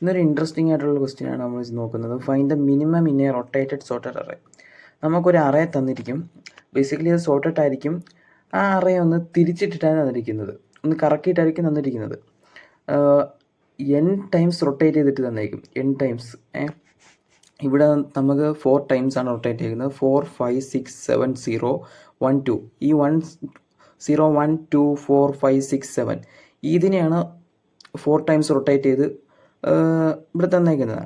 ഇന്നൊരു ഇൻട്രസ്റ്റിംഗ് ആയിട്ടുള്ള ക്വസ്റ്റ്യനാണ് നമ്മൾ നോക്കുന്നത്. Find the minimum in A rotated sorted array. നമുക്കൊരു അറേ തന്നിരിക്കും. ബേസിക്കലി അത് സോർട്ടഡ് ആയിരിക്കും. ആ അറേ ഒന്ന് തിരിച്ചിട്ടിട്ടാണ് തന്നിരിക്കുന്നത്, ഒന്ന് കറക്കിയിട്ടായിരിക്കും തന്നിരിക്കുന്നത്. n ടൈംസ് റൊട്ടേറ്റ് ചെയ്തിട്ട് തന്നിരിക്കും. n times. ഇവിടെ നമുക്ക് 4 ടൈംസ് ആണ് റൊട്ടേറ്റ് ചെയ്യുന്നത്. 4 5 6 7 0 1 2. ഈ 1 0 1 2 4 5 6 7 ഇതിനെയാണ് 4 ടൈംസ് റൊട്ടേറ്റ് ചെയ്ത് ഇവിടെ തന്നേക്കുന്നത്.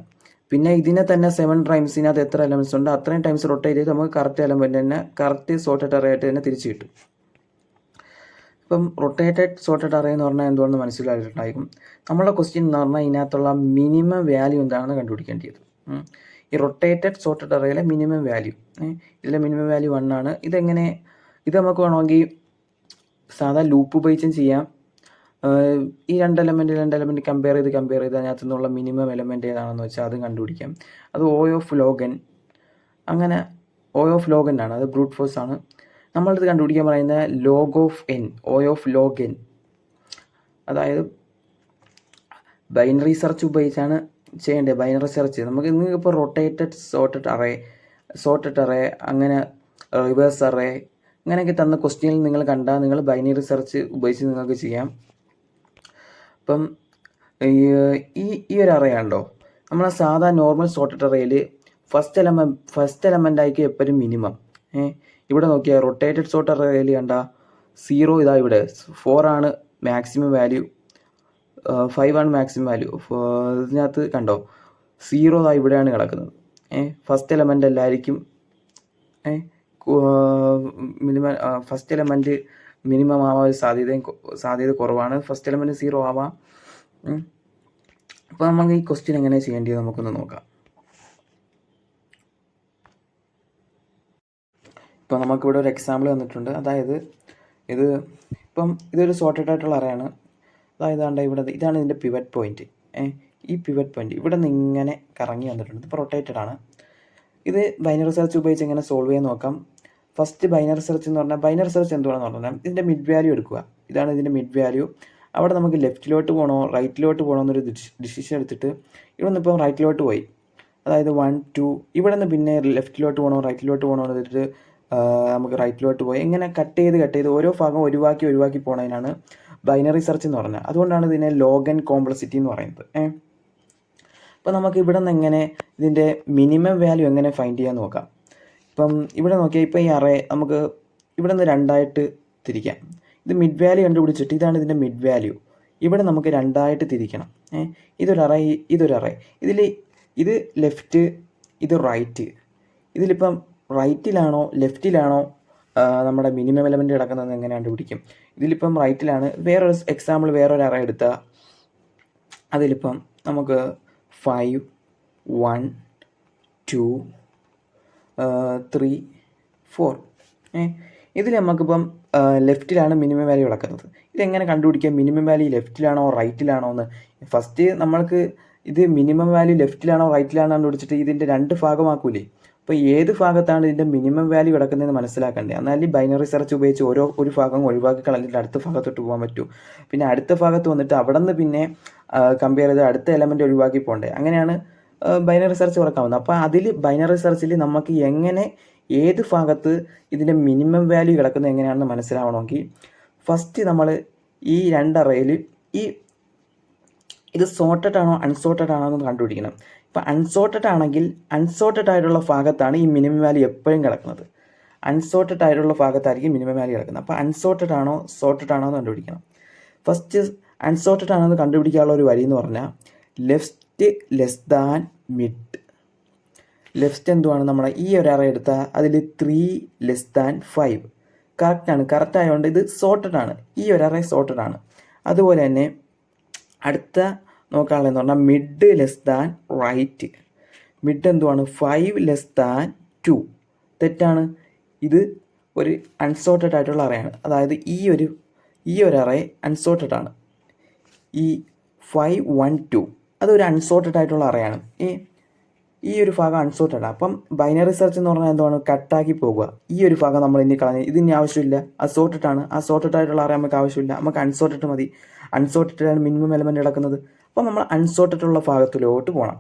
പിന്നെ ഇതിനെ തന്നെ 7 ടൈംസിനകത്ത് എത്ര എലമെൻറ്റ്സ് ഉണ്ട് അത്രയും ടൈംസ് റൊട്ടേറ്റ് ചെയ്ത് നമുക്ക് കറക്റ്റ് എലമെൻറ്റ് തന്നെ കറക്റ്റ് സോർട്ടഡ് അറേ ആയിട്ട് തന്നെ തിരിച്ച് കിട്ടും. ഇപ്പം റൊട്ടേറ്റഡ് സോർട്ടഡ് അറേ എന്ന് പറഞ്ഞാൽ എന്തുകൊണ്ടെന്ന് മനസ്സിലായിട്ടുണ്ടായിരിക്കും. നമ്മളുടെ ക്വസ്റ്റ്യൻ എന്ന് പറഞ്ഞാൽ ഇതിനകത്തുള്ള മിനിമം വാല്യൂ എന്താണെന്ന് കണ്ടുപിടിക്കേണ്ടത്. ഈ റൊട്ടേറ്റഡ് സോർട്ടഡ് അറേയിലെ മിനിമം വാല്യൂ, ഇതിലെ മിനിമം വാല്യൂ 1 ആണ്. ഇത് നമുക്ക് വേണമെങ്കിൽ സാധാ ലൂപ്പ് ഉപയോഗിച്ചും ചെയ്യാം. ഈ രണ്ട് എലമെൻറ്റ് കമ്പയർ ചെയ്ത് അതിനകത്തു നിന്നുള്ള മിനിമം എലമെൻറ്റ് ഏതാണെന്ന് വെച്ചാൽ അത് കണ്ടുപിടിക്കാം. അത് O ഓഫ് log n, അങ്ങനെ O ഓഫ് log n ആണ്. അത് ബ്രൂട്ട് ഫോഴ്സ് ആണ്. നമ്മളിത് കണ്ടുപിടിക്കാൻ പറയുന്നത് log of n, O of log n. അതായത് ബൈനറി സെർച്ച് ഉപയോഗിച്ചാണ് ചെയ്യേണ്ടത്. ബൈനറി സെർച്ച് നമുക്ക് ഇപ്പോൾ റൊട്ടേറ്റഡ് സോർട്ടഡ് അറേ അങ്ങനെ റിവേഴ്സ് അറേ അങ്ങനെയൊക്കെ തന്ന ക്വസ്റ്റ്യനിൽ നിങ്ങൾ കണ്ടാൽ നിങ്ങൾ ബൈനറി സെർച്ച് ഉപയോഗിച്ച് നിങ്ങൾക്ക് ചെയ്യാം. ഇപ്പം ഈ ഒരു അറേ ഉണ്ടോ, നമ്മളെ സാധാ നോർമൽ സോർട്ടഡ് അറേയിൽ ഫസ്റ്റ് എലമെൻ്റ് ആയിരിക്കും എപ്പോഴും മിനിമം. ഇവിടെ നോക്കിയാൽ റൊട്ടേറ്റഡ് സോർട്ടഡ് അറേയിൽ കണ്ട 0 ഇതാ ഇവിടെ 4 ആണ് മാക്സിമം വാല്യൂ, 5 ആണ് മാക്സിമം വാല്യൂ. ഇതിനകത്ത് കണ്ടോ 0 ഇതാ ഇവിടെയാണ് കിടക്കുന്നത്. ഫസ്റ്റ് എലമെൻ്റ് എല്ലായിരിക്കും മിനിമം. ഫസ്റ്റ് എലമെൻറ്റ് മിനിമം ആവാൻ സാധ്യത കുറവാണ്. ഫസ്റ്റ് എലമെൻറ്റ് 0 ആവാം. അപ്പോൾ നമുക്ക് ഈ ക്വസ്റ്റ്യൻ എങ്ങനെ ചെയ്യേണ്ടത് നമുക്കൊന്ന് നോക്കാം. ഇപ്പോൾ നമുക്കിവിടെ ഒരു എക്സാമ്പിൾ തന്നിട്ടുണ്ട്. അതായത് ഇതൊരു സോർട്ടഡ് ആയിട്ടുള്ള അറേയാണ്. അതായത് ഇതാണ് ഇതിൻ്റെ പിവറ്റ് പോയിൻറ്റ്. ഈ പിവറ്റ് പോയിൻറ്റ് ഇവിടെ നിന്ന് ഇങ്ങനെ കറങ്ങി വന്നിട്ടുണ്ട്. ഇപ്പോൾ റൊട്ടേറ്റഡ് ആണ്. ഇത് ബൈനറി സെർച്ച് ഉപയോഗിച്ച് എങ്ങനെ സോൾവ് ചെയ്യാൻ നോക്കാം. ഫസ്റ്റ് ബൈനറി സെർച്ച് എന്ന് പറഞ്ഞാൽ എന്തുവാണെന്ന് പറഞ്ഞാൽ ഇതിൻ്റെ മിഡ് വാല്യൂ എടുക്കുക. ഇതാണ് ഇതിൻ്റെ മിഡ് വാല്യൂ. അവിടെ നമുക്ക് ലെഫ്റ്റിലോട്ട് പോകണോ റൈറ്റിലോട്ട് പോകണോ എന്നൊരു ഡിസിഷൻ എടുത്തിട്ട് ഇവിടെ നിന്ന് ഇപ്പം റൈറ്റിലോട്ട് പോയി. അതായത് 1 2 ഇവിടെ നിന്ന് പിന്നെ ലെഫ്റ്റിലോട്ട് പോകണോ റൈറ്റിലോട്ട് പോകണോ എന്ന് എടുത്തിട്ട് നമുക്ക് റൈറ്റിലോട്ട് പോയി ഇങ്ങനെ കട്ട് ചെയ്ത് ഓരോ ഭാഗം ഒഴിവാക്കി പോണതിനാണ് ബൈനറി സെർച്ച് എന്ന് പറഞ്ഞത്. അതുകൊണ്ടാണ് ഇതിനെ ലോഗ് n കോംപ്ലക്സിറ്റി എന്ന് പറയുന്നത്. അപ്പോൾ നമുക്ക് ഇവിടെ നിന്ന് എങ്ങനെ ഇതിൻ്റെ മിനിമം വാല്യൂ എങ്ങനെ ഫൈൻഡ് ചെയ്യാൻ നോക്കാം. ഇപ്പം ഇവിടെ നോക്കിയാൽ ഇപ്പോൾ ഈ അറേ നമുക്ക് ഇവിടെ നിന്ന് 2 ആയിട്ട് തിരിക്കാം. ഇത് മിഡ് വാല്യൂ കണ്ടുപിടിച്ചിട്ട് ഇതാണ് ഇതിൻ്റെ മിഡ് വാല്യൂ. ഇവിടെ നമുക്ക് 2 ആയിട്ട് തിരിക്കണം. ഇതൊരു അറേ. ഇത് ലെഫ്റ്റ്, ഇത് റൈറ്റ്. ഇതിലിപ്പം റൈറ്റിലാണോ ലെഫ്റ്റിലാണോ നമ്മുടെ മിനിമം എലമെൻറ്റ് കിടക്കുന്നത് എങ്ങനെ കണ്ടുപിടിക്കും. ഇതിലിപ്പം റൈറ്റിലാണ്. വേറൊരു അറേ എടുത്താൽ അതിലിപ്പം നമുക്ക് 5 1 2 3 4 ഇതിൽ നമുക്കിപ്പം ലെഫ്റ്റിലാണ് മിനിമം വാല്യൂ കിടക്കുന്നത്. ഇതെങ്ങനെ കണ്ടുപിടിക്കാം മിനിമം വാല്യൂ ലെഫ്റ്റിലാണോ റൈറ്റിലാണോ എന്ന്. ഫസ്റ്റ് നമ്മൾക്ക് ഇത് മിനിമം വാല്യൂ ലെഫ്റ്റിലാണോ റൈറ്റിലാണോ കണ്ടുപിടിച്ചിട്ട് ഇതിൻ്റെ 2 ഭാഗമാക്കൂലേ. അപ്പോൾ ഏത് ഭാഗത്താണ് ഇതിൻ്റെ മിനിമം വാല്യൂ കിടക്കുന്നതെന്ന് മനസ്സിലാക്കണ്ടേ. എന്നാൽ ഈ ബൈനറി സെർച്ച് ഉപയോഗിച്ച് ഒരു ഭാഗം ഒഴിവാക്കി കളഞ്ഞിട്ട് അടുത്ത ഭാഗത്തോട്ട് പോകാൻ പറ്റൂ. പിന്നെ അടുത്ത ഭാഗത്ത് വന്നിട്ട് അവിടെ നിന്ന് പിന്നെ കമ്പയർ ചെയ്ത് അടുത്ത എലമെൻറ്റ് ഒഴിവാക്കി പോകണ്ടേ. അങ്ങനെയാണ് ബൈനറി സെർച്ച് വർക്കാവുന്നത്. അപ്പോൾ അതിൽ ബൈനറി സെർച്ചിൽ നമുക്ക് എങ്ങനെ ഏത് ഭാഗത്ത് ഇതിൻ്റെ മിനിമം വാല്യൂ കിടക്കുന്നത് എങ്ങനെയാണെന്ന് മനസ്സിലാവണമെങ്കിൽ ഫസ്റ്റ് നമ്മൾ ഈ 2 അറേയിൽ ഇത് സോർട്ടഡ് ആണോ അൺസോർട്ടഡ് ആണോ എന്ന് കണ്ടുപിടിക്കണം. ഇപ്പോൾ അൺസോർട്ടഡ് ആണെങ്കിൽ അൺസോർട്ടഡ് ആയിട്ടുള്ള ഭാഗത്താണ് ഈ മിനിമം വാല്യൂ എപ്പോഴും കിടക്കുന്നത്. അൺസോർട്ടഡ് ആയിട്ടുള്ള ഭാഗത്തായിരിക്കും മിനിമം വാല്യൂ കിടക്കുന്നത്. അപ്പോൾ അൺസോർട്ടഡ് ആണോ സോർട്ടഡ് ആണോ എന്ന് കണ്ടുപിടിക്കണം. ഫസ്റ്റ് അൺസോർട്ടഡ് ആണോ എന്ന് കണ്ടുപിടിക്കാനുള്ള ഒരു വരി എന്ന് പറഞ്ഞാൽ left less than mid. Left എന്തുവാണ് നമ്മുടെ ഈ ഒരു അറേ എടുത്താൽ അതിൽ 3 ലെസ് ദാൻ 5 കറക്റ്റാണ്. കറക്റ്റ് ആയതുകൊണ്ട് ഇത് സോർട്ടഡ് ആണ്. ഈ ഒരു അറേ സോർട്ടഡ് ആണ്. അതുപോലെ തന്നെ അടുത്ത നോക്കാനുള്ളതെന്ന് പറഞ്ഞാൽ mid less than right. Mid എന്തുവാണ് 5 ലെസ് ദാൻ 2. തെറ്റാണ്. ഇത് ഒരു അൺസോർട്ടഡ് ആയിട്ടുള്ള അറേയാണ്. അതായത് ഈ ഒരു അറേ അൺസോർട്ടഡ് ആണ്. ഈ 5 1 2 അതൊരു അൺസോർട്ടഡ് ആയിട്ടുള്ള അറേയാണ്. ഈ ഒരു ഭാഗം അൺസോർട്ടഡ് ആണ്. അപ്പം ബൈനറി സെർച്ച് എന്ന് പറഞ്ഞാൽ എന്താണ് കട്ടാക്കി പോകുക. ഈ ഒരു ഭാഗം നമ്മൾ ഇനി കളഞ്ഞ് ഇതിന് ആവശ്യമില്ല. സോർട്ടഡ് ആണ്. ആ സോർട്ടഡ് ആയിട്ടുള്ള അറേ നമുക്ക് ആവശ്യമില്ല. നമുക്ക് അൺസോർട്ടഡ് മതി. അൺസോർട്ടഡ് ആണ് മിനിമം എലമെൻറ്റ് കിടക്കുന്നത്. അപ്പോൾ നമ്മൾ അൺസോർട്ടഡ് ഉള്ള ഭാഗത്തിലോട്ട് പോകണം.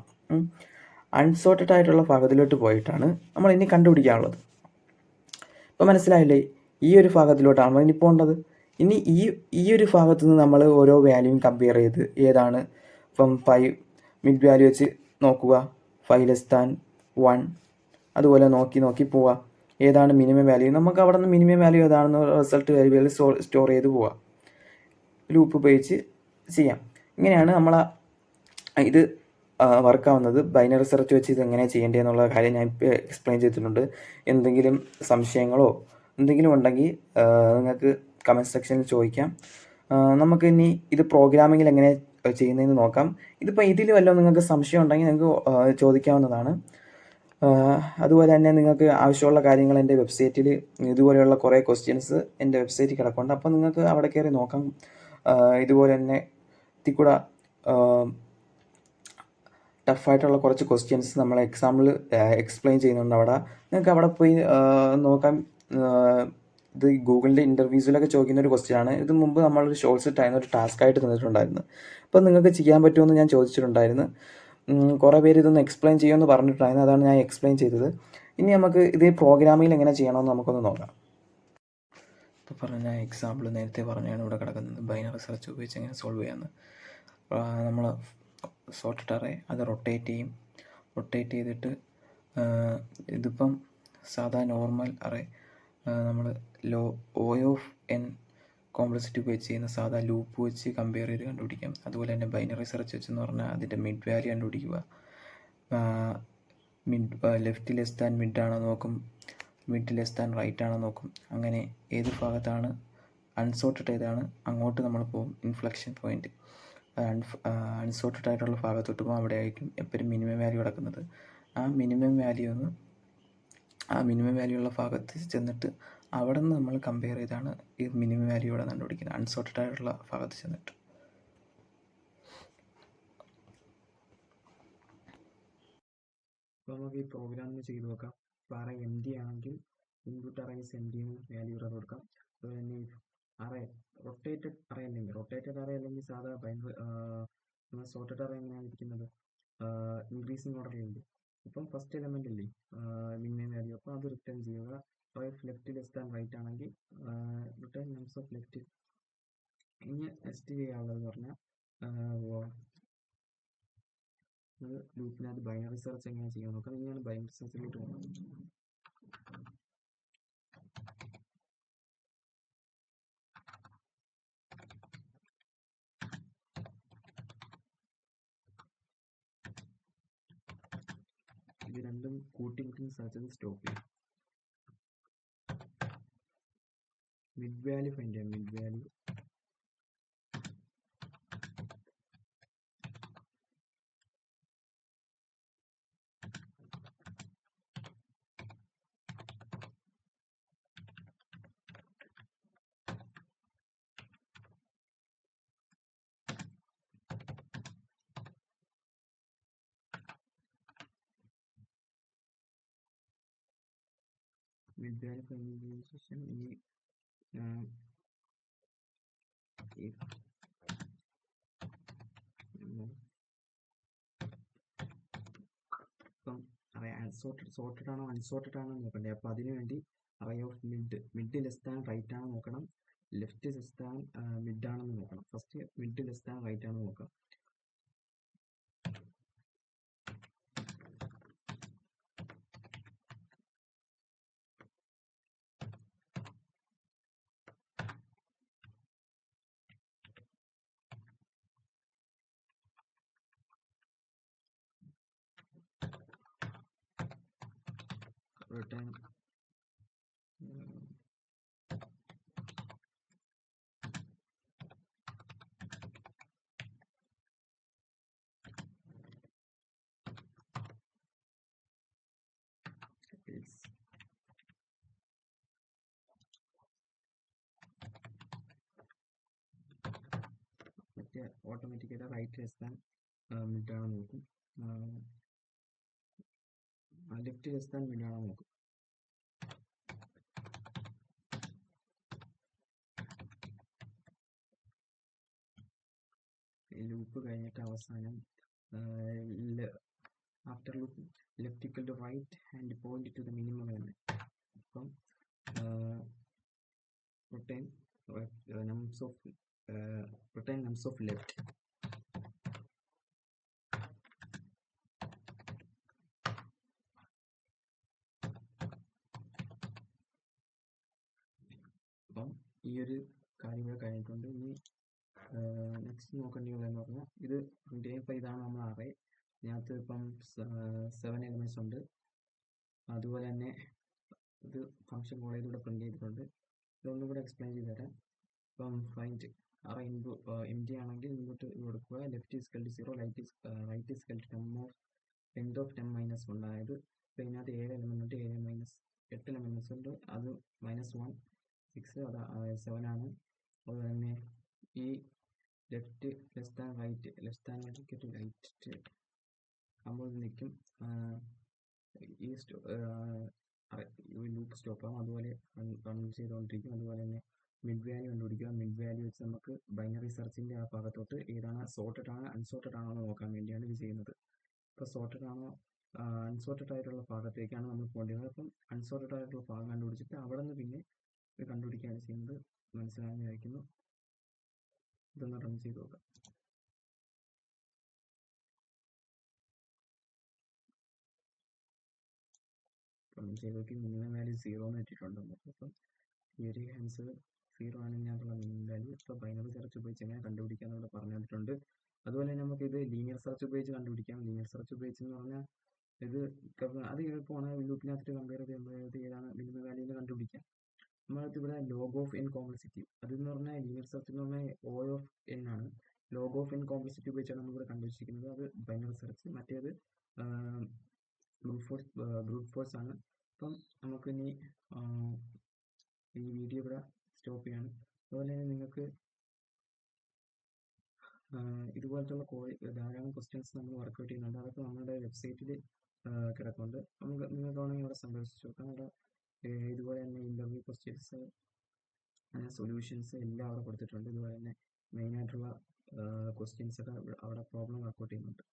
അൺസോർട്ടഡ് ആയിട്ടുള്ള ഭാഗത്തിലോട്ട് പോയിട്ടാണ് നമ്മൾ ഇനി കണ്ടുപിടിക്കാനുള്ളത്. ഇപ്പോൾ മനസ്സിലായില്ലേ? ഈ ഒരു ഭാഗത്തിലോട്ടാണ് നമ്മൾ ഇനി പോകേണ്ടത്. ഇനി ഈ ഒരു ഭാഗത്തു നിന്ന് നമ്മൾ ഓരോ വാല്യൂയും കമ്പയർ ചെയ്ത് ഏതാണ് ഇപ്പം 5 മിഡ് വാല്യൂ വെച്ച് നോക്കുക, 5<1, അതുപോലെ നോക്കി പോവുക ഏതാണ് മിനിമം വാല്യൂ. നമുക്ക് അവിടെ നിന്ന് മിനിമം വാല്യൂ ഏതാണെന്ന് റിസൾട്ട് വേരിയബിളിൽ സ്റ്റോർ ചെയ്ത് പോവുക, ലൂപ്പ് ഉപയോഗിച്ച് ചെയ്യാം. ഇങ്ങനെയാണ് നമ്മൾ ഇത് വർക്കാവുന്നത്. ബൈനറി സെർച്ച് വെച്ച് ഇത് എങ്ങനെയാണ് ചെയ്യേണ്ടതെന്നുള്ള കാര്യം ഞാൻ ഇപ്പോൾ എക്സ്പ്ലെയിൻ ചെയ്തിട്ടുണ്ട്. എന്തെങ്കിലും സംശയങ്ങളോ എന്തെങ്കിലും ഉണ്ടെങ്കിൽ നിങ്ങൾക്ക് കമൻറ്റ് സെക്ഷനിൽ ചോദിക്കാം. നമുക്ക് ഇനി ഇത് പ്രോഗ്രാമിങ്ങിൽ എങ്ങനെ ചെയ്യുന്നതെന്ന് നോക്കാം. ഇതിൽ വല്ലതും നിങ്ങൾക്ക് സംശയം ഉണ്ടെങ്കിൽ നിങ്ങൾക്ക് ചോദിക്കാവുന്നതാണ്. അതുപോലെ തന്നെ നിങ്ങൾക്ക് ആവശ്യമുള്ള കാര്യങ്ങൾ എൻ്റെ വെബ്സൈറ്റിൽ ഇതുപോലെയുള്ള കുറേ ക്വസ്റ്റ്യൻസ് എൻ്റെ വെബ്സൈറ്റിൽ കിടപ്പുണ്ട്. അപ്പോൾ നിങ്ങൾക്ക് അവിടെ കയറി നോക്കാം. ഇതുപോലെ തന്നെ ഇതിൽക്കൂടെ ടഫായിട്ടുള്ള കുറച്ച് ക്വസ്റ്റ്യൻസ് നമ്മൾ എക്സാമ്പിൾ എക്സ്പ്ലെയിൻ ചെയ്യുന്നുണ്ട് അവിടെ. നിങ്ങൾക്ക് അവിടെ പോയി നോക്കാം. ഇത് ഗൂഗിളിൻ്റെ ഇൻ്റർവ്യൂസിലൊക്കെ ചോദിക്കുന്ന ഒരു ക്വസ്റ്റ്യനാണ്. ഇത് മുമ്പ് നമ്മളൊരു ഷോർട്സ് ടൈം ഒരു ടാസ്ക്കായിട്ട് തന്നിട്ടുണ്ടായിരുന്നു. അപ്പോൾ നിങ്ങൾക്ക് ചെയ്യാൻ പറ്റുമെന്ന് ഞാൻ ചോദിച്ചിട്ടുണ്ടായിരുന്നു. കുറേ പേര് ഇതൊന്ന് എക്സ്പ്ലെയിൻ ചെയ്യുമെന്ന് പറഞ്ഞിട്ടുണ്ടായിരുന്നു. അതാണ് ഞാൻ എക്സ്പ്ലെയിൻ ചെയ്തത്. ഇനി നമുക്ക് ഇത് പ്രോഗ്രാമിങ്ങിൽ എങ്ങനെ ചെയ്യണമെന്ന് നമുക്കൊന്ന് നോക്കാം. ഇപ്പോൾ പറഞ്ഞ എക്സാമ്പിൾ നേരത്തെ പറഞ്ഞാണ് ഇവിടെ കിടക്കുന്നത്. ബൈനറി സെർച്ച് ഉപയോഗിച്ച് എങ്ങനെ സോൾവ് ചെയ്യാമെന്ന്. നമ്മൾ സോർട്ടഡ് അറേ അത് റൊട്ടേറ്റ് ചെയ്തിട്ട് ഇതിപ്പം സാധാ നോർമൽ അറേ നമ്മൾ O ഓഫ് n കോംപ്ലക്സിറ്റി ഉപയോഗിച്ച് ചെയ്യുന്ന സാധാ ലൂപ്പ് വെച്ച് കമ്പയർ ചെയ്ത് കണ്ടുപിടിക്കാം. അതുപോലെ തന്നെ ബൈനറി സെർച്ച് വെച്ചെന്ന് പറഞ്ഞാൽ അതിൻ്റെ മിഡ് വാല്യൂ കണ്ടുപിടിക്കുക. ലെഫ്റ്റ് ലെസ് ദാൻ മിഡ് ആണോ നോക്കും, മിഡ് ലെസ് ദാൻ റൈറ്റ് ആണോ നോക്കും. അങ്ങനെ ഏത് ഭാഗത്താണ് അൺസോർട്ടഡ് ഏതാണ് അങ്ങോട്ട് നമ്മൾ പോകും. ഇൻഫ്ലക്ഷൻ പോയിന്റ് അൺസോർട്ടഡ് ആയിട്ടുള്ള ഭാഗത്തോട്ട് പോകും. അവിടെ ആയിരിക്കും എപ്പോഴും മിനിമം വാല്യൂ കിടക്കുന്നത്. ആ മിനിമം വാല്യൂ ഉള്ള ഭാഗത്ത് ചെന്നിട്ട് അവിടെ നിന്ന് നമ്മൾ കമ്പയർ ചെയ്താണ് ഈ മിനിമം വാല്യൂ ഇവിടെ കണ്ടുപിടിക്കുന്നത്, അൺസോർട്ടഡ് ആയിട്ടുള്ള ഭാഗത്ത് ചെന്നിട്ട്. അപ്പോൾ നമുക്ക് ഈ പ്രോഗ്രാമിന് ചെയ്ത് നോക്കാം. ഇപ്പോൾ അറേ എം ഡി ആണെങ്കിൽ input arrays empty value ഇവിടെ കൊടുക്കാം. അതുപോലെ തന്നെ അറേ റൊട്ടേറ്റഡ് അറേ അല്ലെങ്കിൽ സാധാ സോർട്ടഡ് അറേ എങ്ങനെയാണ് ഇരിക്കുന്നത്, ഇൻക്രീസിങ് ഓർഡറിലുണ്ട്. ഇപ്പം ഫസ്റ്റ് എലമെൻ്റ് അല്ലേ മിനിമം വാല്യൂ, അപ്പോൾ അത് റിട്ടേൺ ചെയ്യുക. ലെഫ്റ്റ് ലെസ് ദാൻ റൈറ്റ് ആണെങ്കിൽ റിട്ടേൺ നംസ് ഓഫ് ലെഫ്റ്റ്. ഇനി ടെസ്റ്റ് ചെയ്യാനുള്ളതെന്ന് പറഞ്ഞാൽ ലൂപ്പിനകത്ത് ബൈനറി സെർച്ച് എങ്ങനെ ചെയ്യാൻ നോക്കാം. ഇനിയാണ് ബൈനറി സെർച്ചിലോട്ട് പോകുന്നത്. ഇത് രണ്ടും കൂട്ടിമുട്ടി സെർച്ച് ചെയ്ത് സ്റ്റോപ്പ് ചെയ്യും. മിഡ് വാല്യൂ ഫൈൻഡ് ചെയ്യാം. മിഡ് വാല്യൂ ഫൈൻഡ് ചെയ്തതിനു ശേഷം ഇപ്പം സോർട്ടഡ് ആണോ അൺസോർട്ടഡ് ആണോ നോക്കണ്ടേ. അപ്പോൾ അതിനു വേണ്ടി array of mid less than right ആണോ നോക്കണം, ലെഫ്റ്റ് ലെസ് ദാൻ മിഡ് ആണെന്ന് നോക്കണം. First mid less than right ആണോ നോക്കാം. return മറ്റേ ഓട്ടോമാറ്റിക്കായിട്ട് റൈറ്റ് ലെസ് ദാൻ മിഡ് ആണോ നോക്കും, ലെഫ്റ്റ് ലെസ് ദാൻ മിഡ് ആണോ നോക്കും. ലൂപ്പ് കഴിഞ്ഞിട്ട് അവസാനം after loop left equal to right and point to the minimum എന്ന്. അപ്പം retain nums of left. അപ്പം ഈ ഒരു കാര്യം കൂടെ കഴിഞ്ഞിട്ടുണ്ട്. ഇനി നെക്സ്റ്റ് നോക്കേണ്ടതെന്ന് പറഞ്ഞാൽ ഇത് പ്രിന്റ് ചെയ്യും. ഇപ്പം ഇതാണ് നമ്മൾ അറേ. ഇതിനകത്ത് ഇപ്പം 7 എലിമെന്റ്സ് ഉണ്ട്. അതുപോലെ തന്നെ ഇത് ഫംഗ്ഷൻ കോൾ ചെയ്തുകൂടെ പ്രിന്റ് ചെയ്തിട്ടുണ്ട്. ഇതൊന്നും കൂടെ എക്സ്പ്ലെയിൻ ചെയ്ത് തരാം. ഇപ്പം ഫൈൻഡ് അറേ എം ടി ആണെങ്കിൽ ഇങ്ങോട്ട് കൊടുക്കുക. ലെഫ്റ്റ് ഈസ് കൽ 0, റൈറ്റ് ഈസ് കൽ ലെങ്ത് ഓഫ് 10 - 1. അതായത് ഇപ്പം ഇതിനകത്ത് 7 എലിമെന്റ് ഉണ്ട്. 8 എലിമെന്റ്സ് ഉണ്ട്. അത് -1 6 അത് 7 ആണ്. അതുപോലെ തന്നെ ഈ ലെഫ്റ്റ് ലെസ് ദാൻ റൈറ്റ് ആകുമ്പോൾ നിൽക്കും. ഈ ലൂപ്പ് സ്റ്റോപ്പ് ആകും. അതുപോലെ റൺ ചെയ്തുകൊണ്ടിരിക്കും. അതുപോലെ തന്നെ മിഡ് വാല്യൂ കണ്ടുപിടിക്കുക. മിഡ് വാല്യൂ വെച്ച് നമുക്ക് ബൈനറി സെർച്ചിന്റെ ആ ഭാഗത്തോട്ട് ഏതാണ് സോർട്ടഡ് ആണ് അൺസോർട്ടഡ് ആണോ എന്ന് നോക്കാൻ വേണ്ടിയാണ് ഇത് ചെയ്യുന്നത്. ഇപ്പോൾ സോർട്ടഡ് ആണോ അൺസോർട്ടഡ് ആയിട്ടുള്ള ഭാഗത്തേക്കാണ് നമ്മൾ പോകേണ്ടത്. അപ്പം അൺസോർട്ടഡ് ആയിട്ടുള്ള ഭാഗം കണ്ടുപിടിച്ചിട്ട് അവിടെ നിന്ന് പിന്നെ ഇത് കണ്ടുപിടിക്കുകയാണ് ചെയ്യുന്നത്. മനസ്സിലായെന്ന് വിചാരിക്കുന്നു. ഇതൊന്ന് റൺ ചെയ്ത് നോക്കാം. റൺ ചെയ്ത് നോക്കി മിനിമം വാല്യൂ 0 എന്ന് ഇട്ടിട്ടുണ്ട്. അപ്പം ഈ ഒരു ആൻസർ 0 ആണ് ഇതിനകത്തുള്ള മിനിമം വാല്യൂ. ഇപ്പോൾ ബൈനറി സെർച്ച് ഉപയോഗിച്ച് എങ്ങനെ കണ്ടുപിടിക്കാൻ ഇവിടെ പറഞ്ഞു തന്നിട്ടുണ്ട്. അതുപോലെ നമുക്ക് ഇത് ലീനിയർ സെർച്ച് ഉപയോഗിച്ച് കണ്ടുപിടിക്കാം. ലീനിയർ സെർച്ച് ഉപയോഗിച്ചെന്ന് പറഞ്ഞാൽ ഇത് അത് എളുപ്പമാണ്. ലൂപ്പിനകത്ത് കമ്പയർ ചെയ്യുമ്പോൾ ഏതാണ് മിനിമം വാല്യൂ എന്ന് കണ്ടുപിടിക്കാം. നമ്മളത് ഇവിടെ ലോഗ് ഓഫ് എൻ കോംപ്ലക്സിറ്റി അതെന്ന് പറഞ്ഞാൽ ലീനിയർ സെർച്ച് എന്ന് പറഞ്ഞാൽ O of n ആണ്. ലോഗ് ഓഫ് എൻ കോംപ്ലക്സിറ്റി ഉപയോഗിച്ചാണ് നമ്മളിവിടെ കണ്ടുപിടിച്ചിരിക്കുന്നത്. അത് ബൈനറി സെർച്ച്. മറ്റേത് ബ്രൂട്ട് ഫോഴ്സ് ആണ്. അപ്പം നമുക്കിനി ഈ വീഡിയോ ഇവിടെ സ്റ്റോപ്പ് ചെയ്യാണ്. അതുപോലെ തന്നെ നിങ്ങൾക്ക് ഇതുപോലത്തുള്ള ധാരാളം ക്വസ്റ്റ്യൻസ് നമ്മൾ വർക്ക്ഔട്ട് ചെയ്യുന്നുണ്ട്. അതൊക്കെ നമ്മുടെ വെബ്സൈറ്റിൽ കിടക്കുന്നുണ്ട്. നിങ്ങൾക്ക് വേണമെങ്കിൽ ഇവിടെ സന്ദർശിച്ച് നോക്കാം. അവിടെ ഇതുപോലെ തന്നെ ഇന്റർവ്യൂ ക്വസ്റ്റ്യൻസ് സൊല്യൂഷൻസ് എല്ലാം അവിടെ കൊടുത്തിട്ടുണ്ട്. ഇതുപോലെ തന്നെ മെയിനായിട്ടുള്ള ക്വസ്റ്റ്യൻസ് ഒക്കെ അവിടെ പ്രോബ്ലം വർക്ക്ഔട്ട് ചെയ്യുന്നുണ്ട്.